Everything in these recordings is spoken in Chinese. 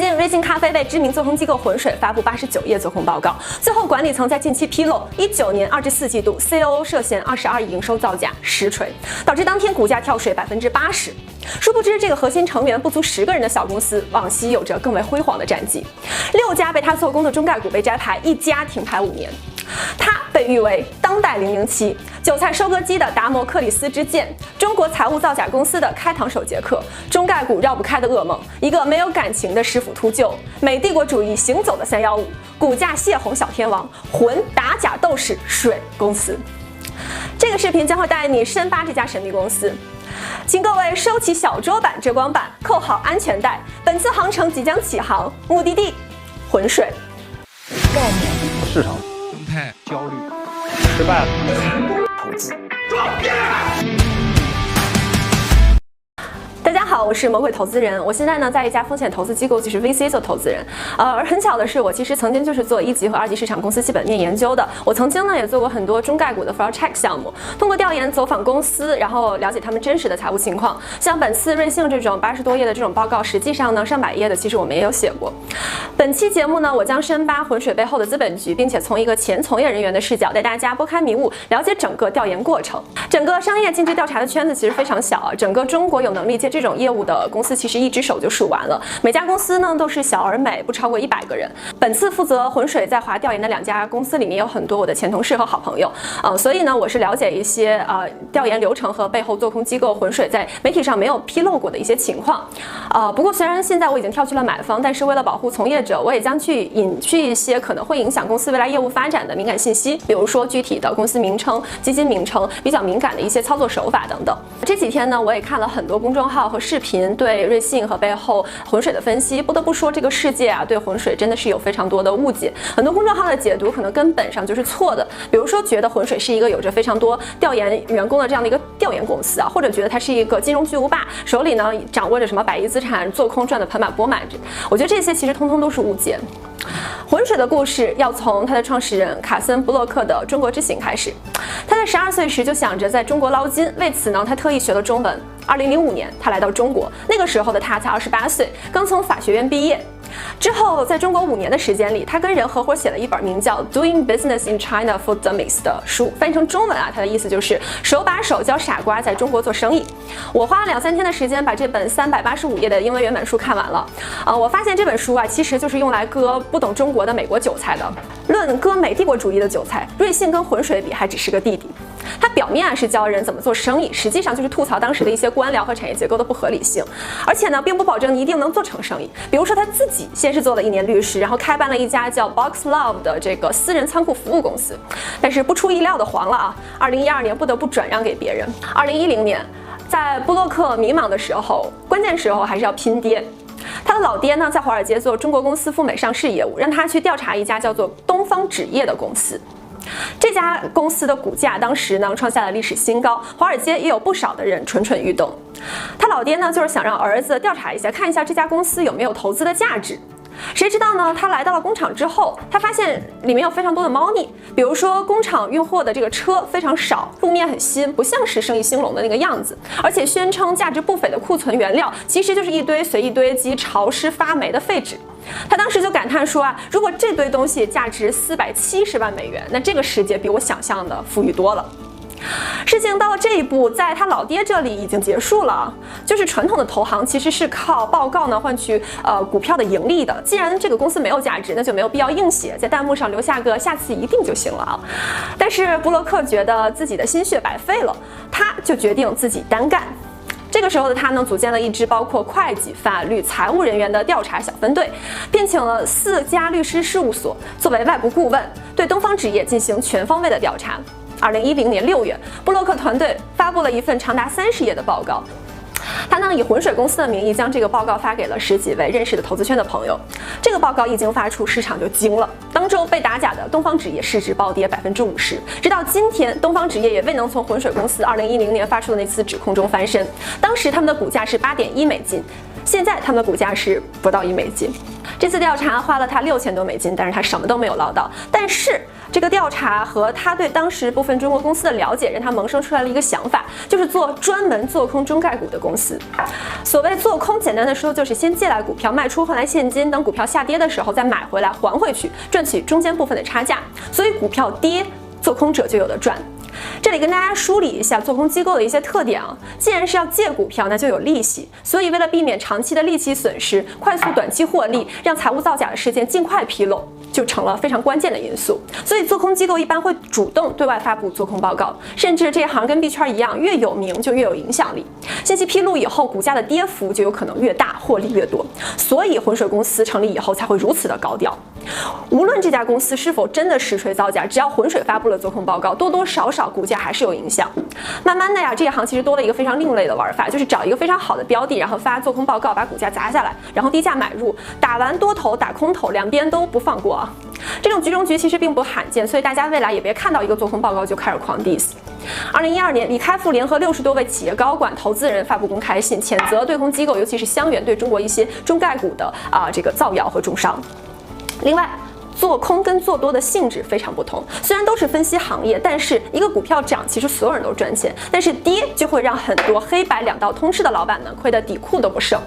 近，瑞幸咖啡为知名做空机构浑水发布89页做空报告，最后管理层在近期披露，19年2至4季度 COO 涉嫌22亿营收造假，实锤，导致当天股价跳水80%。殊不知，这个核心成员不足10个人的小公司，往昔有着更为辉煌的战绩。6家被他做空的中概股被摘牌，1家停牌5年。他被誉为当代007，韭菜收割机的达摩克里斯之剑，中国财务造假公司的开膛手杰克，中概股绕不开的噩梦，一个没有感情的师傅秃鹫，美帝国主义行走的315，股价泄洪小天王，混打假斗士水公司。这个视频将会带你深扒这家神秘公司。请各位收起小桌板、遮光板，扣好安全带。本次航程即将起航，目的地浑水。概念、市场、动态、焦虑、失败了、投资。大家好，我是魔鬼投资人。我现在呢在一家风险投资机构，就是 VC 做投资人。而很巧的是，我其实曾经就是做1级和2级市场公司基本面研究的。我曾经呢也做过很多中概股的 fraud check 项目，通过调研走访公司，然后了解他们真实的财务情况。像本次瑞幸这种80多页的这种报告，实际上呢上百页的，其实我们也有写过。本期节目呢，我将深扒浑水背后的资本局，并且从一个前从业人员的视角，带大家拨开迷雾，了解整个调研过程。整个商业尽职调查的圈子其实非常小啊，整个中国有能力接这种业务的公司其实一只手就数完了，每家公司呢都是小而美，不超过100个人。本次负责浑水在华调研的2家公司里面有很多我的前同事和好朋友，所以呢我是了解一些调研流程和背后做空机构浑水在媒体上没有披露过的一些情况。不过虽然现在我已经跳去了买方，但是为了保护从业者，我也将去隐去一些可能会影响公司未来业务发展的敏感信息，比如说具体的公司名称、基金名称，比较敏感的一些操作手法等等。这几天呢，我也看了很多公众号和视频对瑞幸和背后浑水的分析。不得不说，这个世界啊，对浑水真的是有非常多的误解。很多公众号的解读可能根本上就是错的，比如说觉得浑水是一个有着非常多调研员工的这样的一个调研公司啊，或者觉得它是一个金融巨无霸，手里呢掌握着什么100亿资产，做空赚得盆满钵满。我觉得这些其实通通都是误解。浑水的故事要从他的创始人卡森·布洛克的中国之行开始。他在12岁时就想着在中国捞金，为此呢，他特意学了中文。2005年，他来到中国，那个时候的他才28岁，刚从法学院毕业。之后，在中国5年的时间里，他跟人合伙写了一本名叫《Doing Business in China for Dummies》的书，翻译成中文啊，它的意思就是手把手教傻瓜在中国做生意。我花了2、3天的时间把这本385页的英文原本书看完了。我发现这本书啊，其实就是用来割不懂中国的美国韭菜的。论割美帝国主义的韭菜，瑞幸跟浑水比还只是个弟弟。他表面是教人怎么做生意，实际上就是吐槽当时的一些官僚和产业结构的不合理性，而且呢，并不保证你一定能做成生意。比如说他自己先是做了1年律师，然后开办了一家叫 Box Love 的这个私人仓库服务公司，但是不出意料的黄了啊！2012年不得不转让给别人。2010年，在布洛克迷茫的时候，关键时候还是要拼爹。他的老爹呢，在华尔街做中国公司赴美上市业务，让他去调查一家叫做东方纸业的公司。这家公司的股价当时呢创下了历史新高，华尔街也有不少的人蠢蠢欲动。他老爹呢就是想让儿子调查一下，看一下这家公司有没有投资的价值。谁知道呢？他来到了工厂之后，他发现里面有非常多的猫腻，比如说工厂运货的这个车非常少，路面很新，不像是生意兴隆的那个样子，而且宣称价值不菲的库存原料，其实就是一堆随意堆积、潮湿发霉的废纸。他当时就感叹说啊，如果这堆东西价值470万美元，那这个世界比我想象的富裕多了。事情到了这一步，在他老爹这里已经结束了，就是传统的投行其实是靠报告呢换取股票的盈利的。既然这个公司没有价值，那就没有必要硬写，在弹幕上留下个下次一定就行了啊。但是布洛克觉得自己的心血白费了，他就决定自己单干。这个时候的他呢，组建了一支包括会计、法律、财务人员的调查小分队，聘请了4家律师事务所作为外部顾问，对东方纸业进行全方位的调查。2010年6月，布洛克团队发布了一份长达30页的报告。他呢以浑水公司的名义将这个报告发给了10几位认识的投资圈的朋友。这个报告一经发出，市场就惊了。当周被打假的东方纸业市值暴跌50%，直到今天，东方纸业也未能从浑水公司2010年发出的那次指控中翻身。当时他们的股价是8.1美金。现在他们的股价是不到$1。这次调查花了他$6000多，但是他什么都没有捞到。但是这个调查和他对当时部分中国公司的了解，让他萌生出来了一个想法，就是专门做空中概股的公司。所谓做空，简单的说就是先借来股票卖出，换来现金，等股票下跌的时候再买回来还回去，赚取中间部分的差价。所以股票跌，做空者就有的赚。这里跟大家梳理一下做空机构的一些特点啊。既然是要借股票，那就有利息，所以为了避免长期的利息损失，快速短期获利，让财务造假的事件尽快披露，就成了非常关键的因素。所以做空机构一般会主动对外发布做空报告，甚至这一行跟币圈一样，越有名就越有影响力。信息披露以后，股价的跌幅就有可能越大，获利越多。所以浑水公司成立以后才会如此的高调。无论这家公司是否真的实锤造假，只要浑水发布了做空报告，多多少少股价还是有影响。慢慢的呀，这一行其实多了一个非常另类的玩法，就是找一个非常好的标的，然后发做空报告，把股价砸下来，然后低价买入，打完多头打空头，两边都不放过啊。这种局中局其实并不罕见，所以大家未来也别看到一个做空报告就开始狂 diss。2012年，李开复联合60多位企业高管、投资人发布公开信，谴责对空机构，尤其是香园对中国一些中概股的这个造谣和重伤。另外，做空跟做多的性质非常不同，虽然都是分析行业，但是一个股票涨，其实所有人都赚钱，但是跌就会让很多黑白两道通吃的老板们亏得底裤都不剩。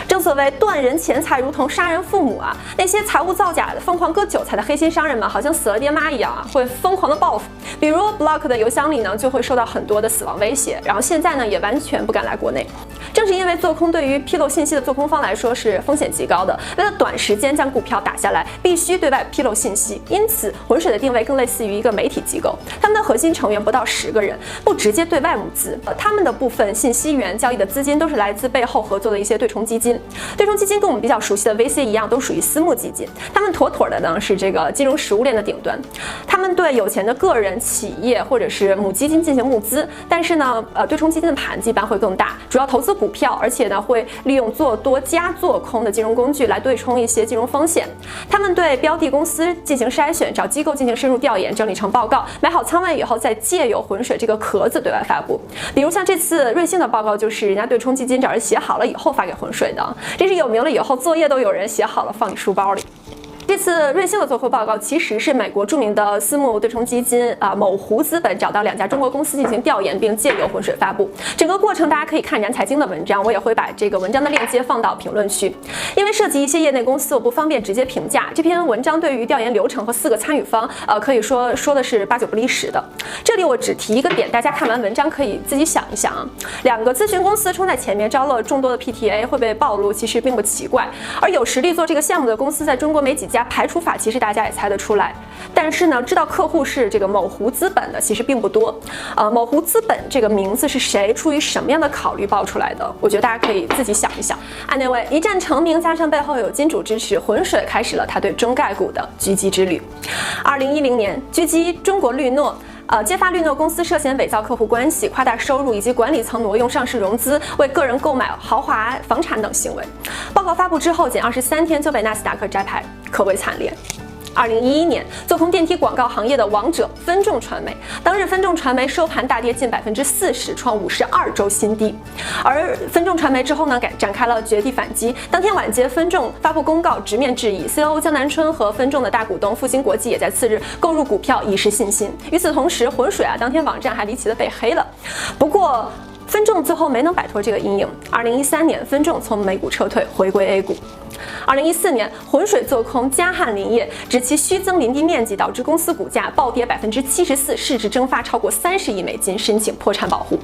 正所谓断人钱财如同杀人父母啊，那些财务造假的、疯狂割韭菜的黑心商人们，好像死了爹妈一样啊，会疯狂的报复。比如 Block 的邮箱里呢，就会受到很多的死亡威胁，然后现在呢，也完全不敢来国内。正是因为做空对于披露信息的做空方来说是风险极高的，为了短时间将股票打下来，必须对外披露信息，因此浑水的定位更类似于一个媒体机构，他们的核心成员不到10个人，不直接对外募资，他们的部分信息源交易的资金都是来自背后合作的一些对冲基金。对冲基金跟我们比较熟悉的 VC 一样，都属于私募基金，他们妥妥的呢是这个金融食物链的顶端，他们对有钱的个人、企业或者是母基金进行募资，但是呢，对冲基金的盘子一般会更大，主要投资股票，而且呢会利用做多加做空的金融工具来对冲一些金融风险。他们对标的公司进行筛选，找机构进行深入调研，整理成报告，买好仓位以后，再借由浑水这个壳子对外发布。比如像这次瑞幸的报告，就是人家对冲基金找人写好了以后发给浑水的，这是有名了以后作业都有人写好了放你书包里。这次瑞幸的做空报告其实是美国著名的私募对冲基金某湖资本找到2家中国公司进行调研，并借由浑水发布。整个过程大家可以看燃财经的文章，我也会把这个文章的链接放到评论区。因为涉及一些业内公司，我不方便直接评价。这篇文章对于调研流程和4个参与方，可以说的是8、9不离10的。这里我只提一个点，大家看完文章可以自己想一想啊。2个咨询公司冲在前面，招了众多的 PTA 会被暴露，其实并不奇怪。而有实力做这个项目的公司，在中国没几家。排除法其实大家也猜得出来，但是呢，知道客户是这个某湖资本的其实并不多。某湖资本这个名字是谁，出于什么样的考虑爆出来的？我觉得大家可以自己想一想。Anyway， 一战成名，加上背后有金主支持，浑水开始了他对中概股的狙击之旅。2010年，狙击中国绿诺。揭发绿诺公司涉嫌伪造客户关系、夸大收入以及管理层挪用上市融资、为个人购买豪华房产等行为。报告发布之后，仅23天就被纳斯达克摘牌，可谓惨烈。2011年，做空电梯广告行业的王者分众传媒，当日分众传媒收盘大跌近40%，创52周新低。而分众传媒之后呢，展开了绝地反击。当天晚间，分众发布公告，直面质疑。COO 江南春和分众的大股东复兴国际也在次日购入股票，以示信心。与此同时，浑水当天网站还离奇的被黑了。不过，分众最后没能摆脱这个阴影。2013年，分众从美股撤退，回归 A 股。2014年，浑水做空嘉汉林业，指其虚增林地面积导致公司股价暴跌74%，市值蒸发超过30亿美金，申请破产保护。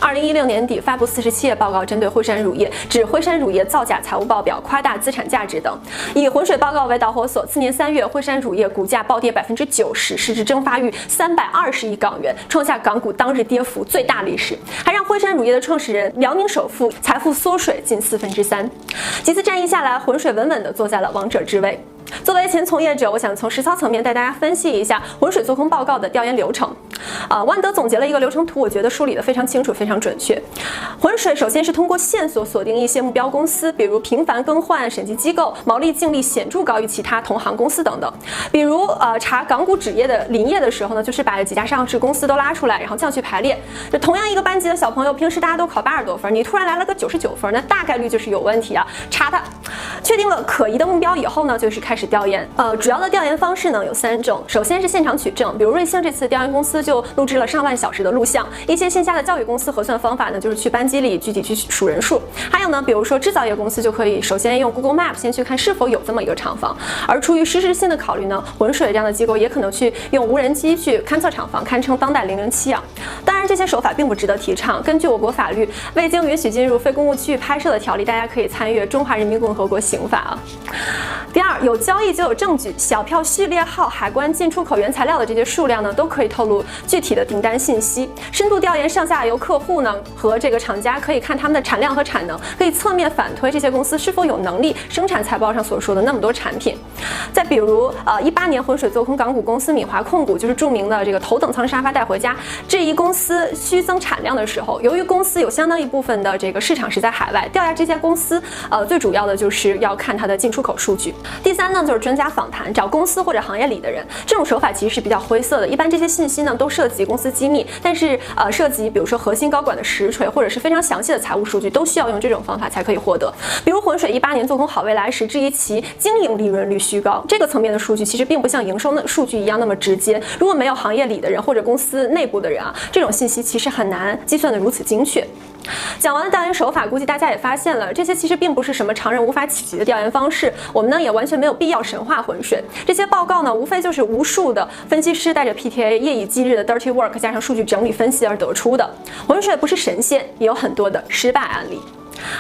2016年底发布47页报告，针对辉山乳业，指辉山乳业造假财务报表、夸大资产价值等。以浑水报告为导火索，次年3月，辉山乳业股价暴跌90%，市值蒸发逾320亿港元，创下港股当日跌幅最大历史，还让辉山乳业的创始人辽宁首富财富缩水近3/4。几次战役下来，浑水稳稳地坐在了王者之位。作为前从业者，我想从实操层面带大家分析一下浑水做空报告的调研流程。万德总结了一个流程图，我觉得梳理得非常清楚，非常准确。浑水首先是通过线索锁定一些目标公司，比如频繁更换审计机构，毛利净利显著高于其他同行公司等等。比如查港股纸业的林业的时候呢，就是把几家上市公司都拉出来，然后这样去排列。就同样一个班级的小朋友，平时大家都考80多分，你突然来了个99分，那大概率就是有问题啊，查他。确定了可疑的目标以后呢，就是开始调研。主要的调研方式呢有3种，首先是现场取证，比如瑞幸这次调研公司就录制了上万小时的录像。一些线下的教育公司核算方法呢，就是去班级里具体去数人数。还有呢，比如说制造业公司就可以首先用 Google Map 先去看是否有这么一个厂房，而出于实时性的考虑呢，浑水这样的机构也可能去用无人机去勘测厂房，堪称当代007啊。当然，这些手法并不值得提倡。根据我国法律，未经允许进入非公务区域拍摄的条例，大家可以参阅《中华人民共和国刑法》啊。第二，有交易就有证据，小票序列号、海关进出口原材料的这些数量呢，都可以透露具体的订单信息。深度调研上下游客户呢和这个厂家，可以看他们的产量和产能，可以侧面反推这些公司是否有能力生产财报上所说的那么多产品。再比如，18年浑水做空港股公司米华控股，就是著名的这个头等舱沙发带回家这一公司虚增产量的时候，由于公司有相当一部分的这个市场是在海外，调查这家公司最主要的就是要看它的进出口数据。第三呢，就是专家访谈，找公司或者行业里的人。这种手法其实是比较灰色的，一般这些信息呢都涉及公司机密，但是涉及比如说核心高管的实锤或者是非常详细的财务数据，都需要用这种方法才可以获得。比如浑水18年做空好未来时，质疑其经营利润率虚高，这个层面的数据其实并不像营收的数据一样那么直接。如果没有行业里的人或者公司内部的人啊，这种信息其实很难计算得如此精确。讲完了调研手法，估计大家也发现了，这些其实并不是什么常人无法企及的调研方式。我们呢也完全没有必要神化浑水。这些报告呢，无非就是无数的分析师带着 PTA 夜以继日的 dirty work 加上数据整理分析而得出的。浑水不是神仙，也有很多的失败案例。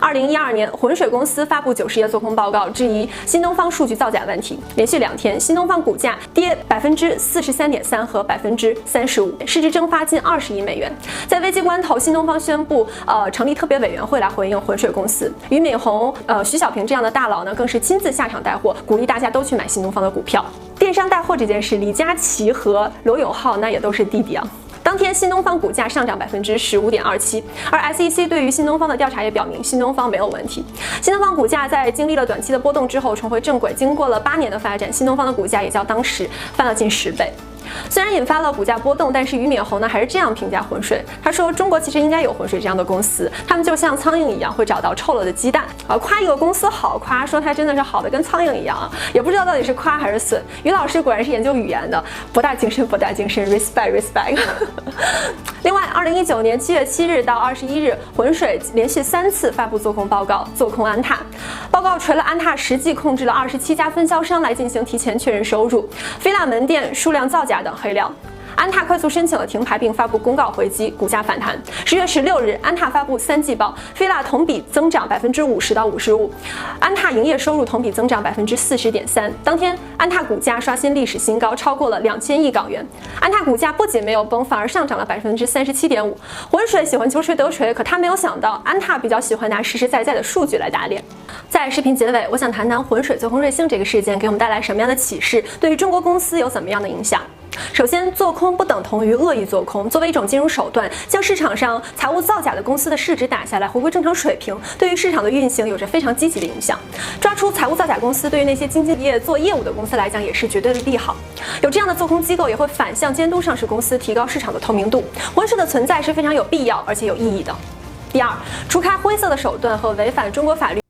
2012年，浑水公司发布90页做空报告，质疑新东方数据造假问题。连续2天，新东方股价跌43.3%和35%，市值蒸发近20亿美元。在危机关头，新东方宣布成立特别委员会来回应浑水公司。俞敏洪、徐小平这样的大佬呢，更是亲自下场带货，鼓励大家都去买新东方的股票。电商带货这件事，李佳琦和罗永浩那也都是弟弟啊。当天，新东方股价上涨15.27%，而 SEC 对于新东方的调查也表明，新东方没有问题。新东方股价在经历了短期的波动之后重回正轨，经过了8年的发展，新东方的股价也较当时翻了近10倍。虽然引发了股价波动，但是俞敏洪呢还是这样评价浑水。他说，中国其实应该有浑水这样的公司，他们就像苍蝇一样，会找到臭了的鸡蛋。夸一个公司好，夸说它真的是好的跟苍蝇一样啊，也不知道到底是夸还是损。俞老师果然是研究语言的，博大精深，respect。另外，2019年7月7日到21日，浑水连续3次发布做空报告，做空安踏。报告锤了安踏实际控制了27家分销商来进行提前确认收入、菲腊门店数量造假等黑料。安踏快速申请了停牌，并发布公告回击，股价反弹。10月16日，安踏发布3季报，菲腊同比增长50%到55%，安踏营业收入同比增长40.3%。当天，安踏股价刷新历史新高，超过了2000亿港元。安踏股价不仅没有崩，反而上涨了37.5%。浑水喜欢求锤得锤，可他没有想到，安踏比较喜欢拿实实在在的数据来打脸。在视频结尾，我想谈谈浑水做空瑞幸这个事件给我们带来什么样的启示，对于中国公司有怎么样的影响。首先，做空不等同于恶意做空，作为一种金融手段，将市场上财务造假的公司的市值打下来，回归正常水平，对于市场的运行有着非常积极的影响。抓出财务造假公司，对于那些经纪业做业务的公司来讲，也是绝对的利好。有这样的做空机构，也会反向监督上市公司，提高市场的透明度。浑水的存在是非常有必要而且有意义的。第二，除开灰色的手段和违反中国法律